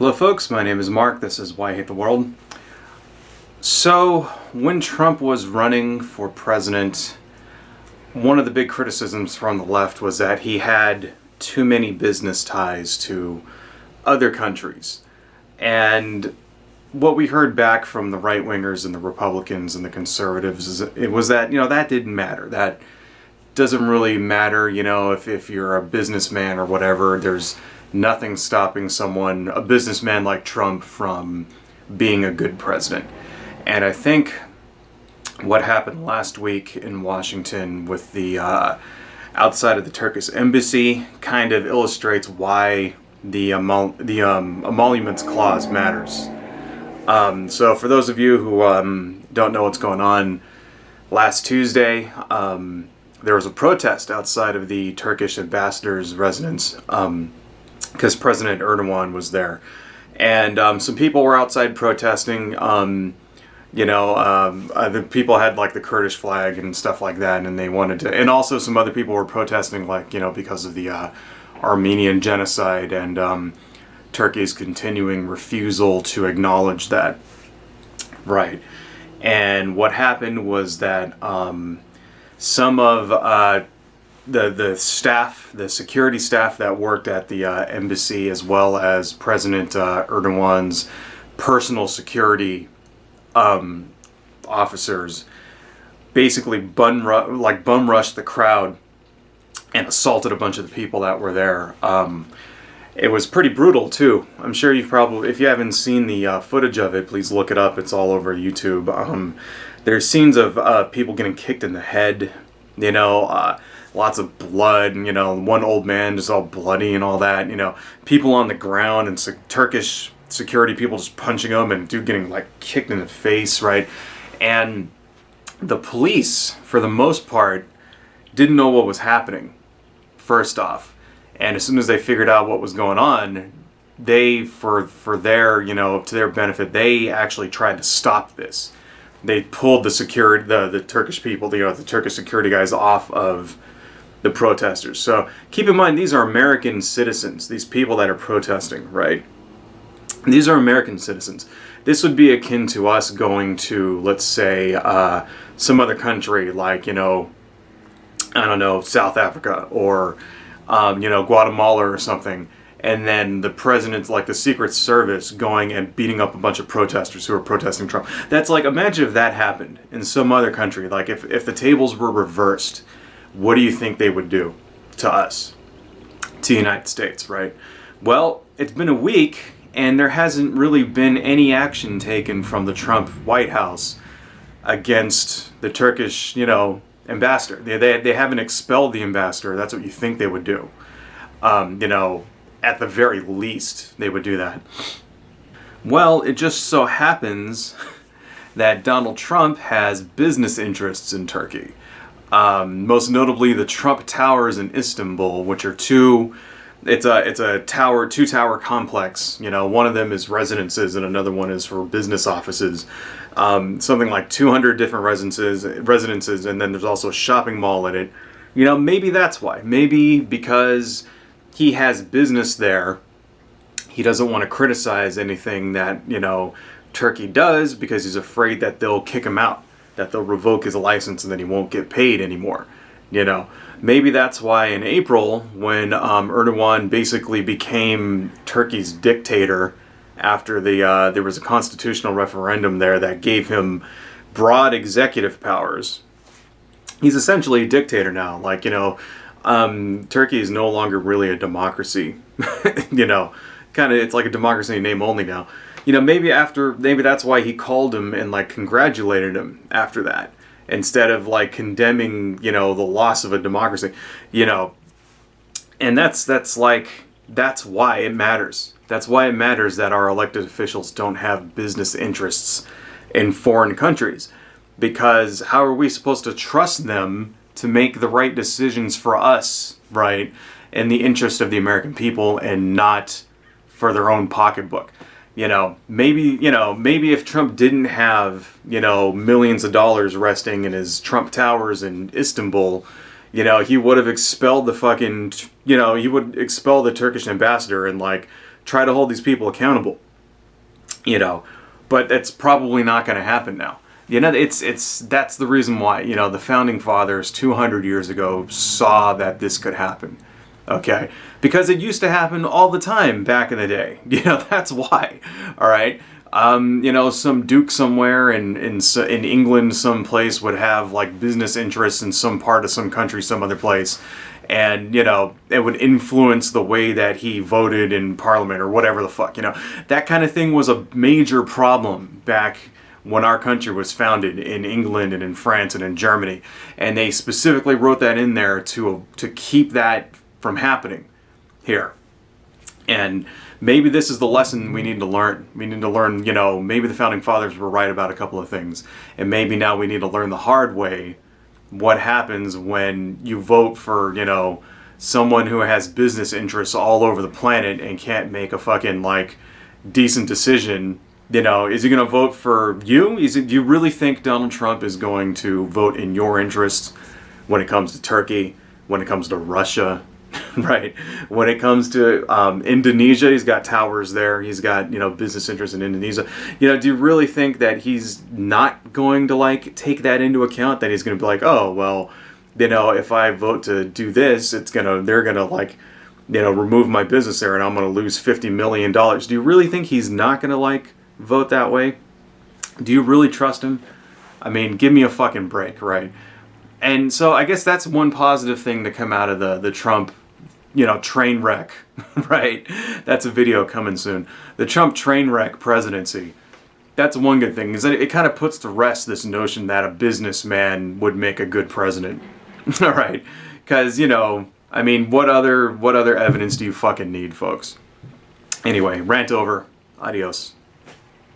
Hello folks, my name is Mark, this is Why I Hate the World. So, when Trump was running for president, one of the big criticisms from the left was that he had too many business ties to other countries. And what we heard back from the right-wingers and the Republicans and the conservatives was that, that didn't matter. That doesn't really matter, if you're a businessman or whatever. There's nothing stopping a businessman like Trump, from being a good president. And I think what happened last week in Washington with the outside of the Turkish embassy kind of illustrates why the Emoluments clause matters. So for those of you who don't know what's going on, last Tuesday there was a protest outside of the Turkish ambassador's residence because President Erdogan was there, and some people were outside protesting. The people had like the Kurdish flag and stuff like that, and they wanted to, and also some other people were protesting because of the Armenian genocide and Turkey's continuing refusal to acknowledge that. Right. And what happened was that some of the staff, the security staff that worked at the embassy, as well as President Erdogan's personal security officers, basically bum rushed the crowd and assaulted a bunch of the people that were there. It was pretty brutal too. I'm sure if you haven't seen the footage of it, please look it up. It's all over YouTube. There's scenes of people getting kicked in the head, lots of blood, and one old man just all bloody and all that, people on the ground, and Turkish security people just punching them, and dude getting like kicked in the face, right? And the police, for the most part, didn't know what was happening, first off. And as soon as they figured out what was going on, they, for their, to their benefit, they actually tried to stop this. They pulled the Turkish people, the Turkish security guys off of the protesters. So keep in mind, these are American citizens, these people that are protesting, right? These are American citizens. This would be akin to us going to, let's say, some other country like, South Africa or, Guatemala or something, and then the president's, like the Secret Service, going and beating up a bunch of protesters who are protesting Trump. That's like, imagine if that happened in some other country. Like if the tables were reversed, what do you think they would do to us, to the United States, right? Well, it's been a week, and there hasn't really been any action taken from the Trump White House against the Turkish, ambassador. They haven't expelled the ambassador. That's what you think they would do. At the very least, they would do that. Well, it just so happens that Donald Trump has business interests in Turkey. Most notably the Trump Towers in Istanbul, which are it's a two-tower complex. One of them is residences and another one is for business offices. Something like 200 different residences, and then there's also a shopping mall in it. Maybe that's why. Maybe because he has business there, he doesn't want to criticize anything that, Turkey does, because he's afraid that they'll kick him out, that they'll revoke his license and then he won't get paid anymore. Maybe that's why in April, when Erdogan basically became Turkey's dictator after there was a constitutional referendum there that gave him broad executive powers. He's essentially a dictator now. Turkey is no longer really a democracy. It's like a democracy in name only now. Maybe that's why he called him and congratulated him after that, instead of condemning, the loss of a democracy, and that's why it matters. That's why it matters that our elected officials don't have business interests in foreign countries, because how are we supposed to trust them to make the right decisions for us, right, in the interest of the American people and not for their own pocketbook? Maybe if Trump didn't have, millions of dollars resting in his Trump Towers in Istanbul, he would have expelled the he would expel the Turkish ambassador and try to hold these people accountable, you know, but it's probably not going to happen now. You know, that's the reason why, you know, the founding fathers 200 years ago saw that this could happen. Okay, because it used to happen all the time back in the day. You know, that's why. All right. You know, some duke somewhere in England, someplace would have like business interests in some part of some country, some other place, and you know, it would influence the way that he voted in Parliament or whatever the fuck. You know, that kind of thing was a major problem back when our country was founded in England and in France and in Germany, and they specifically wrote that in there to keep that from happening here. And maybe this is the lesson we need to learn. We need to learn, you know, maybe the founding fathers were right about a couple of things. And maybe now we need to learn the hard way what happens when you vote for, you know, someone who has business interests all over the planet and can't make a fucking, like, decent decision. You know, is he going to vote for you? Do you really think Donald Trump is going to vote in your interests when it comes to Turkey, when it comes to Russia? Right. When it comes to Indonesia, he's got towers there. He's got, you know, business interests in Indonesia. You know, do you really think that he's not going to like take that into account? That he's going to be like, oh, well, you know, if I vote to do this, they're gonna like, you know, remove my business there, and I'm gonna lose $50 million. Do you really think he's not gonna like vote that way? Do you really trust him? I mean, give me a fucking break, right? And so I guess that's one positive thing to come out of the Trump, you know, train wreck, right? That's a video coming soon. The Trump train wreck presidency. That's one good thing, is that it kind of puts to rest this notion that a businessman would make a good president. All right, because, you know, I mean, what other evidence do you fucking need, folks? Anyway, rant over. Adios.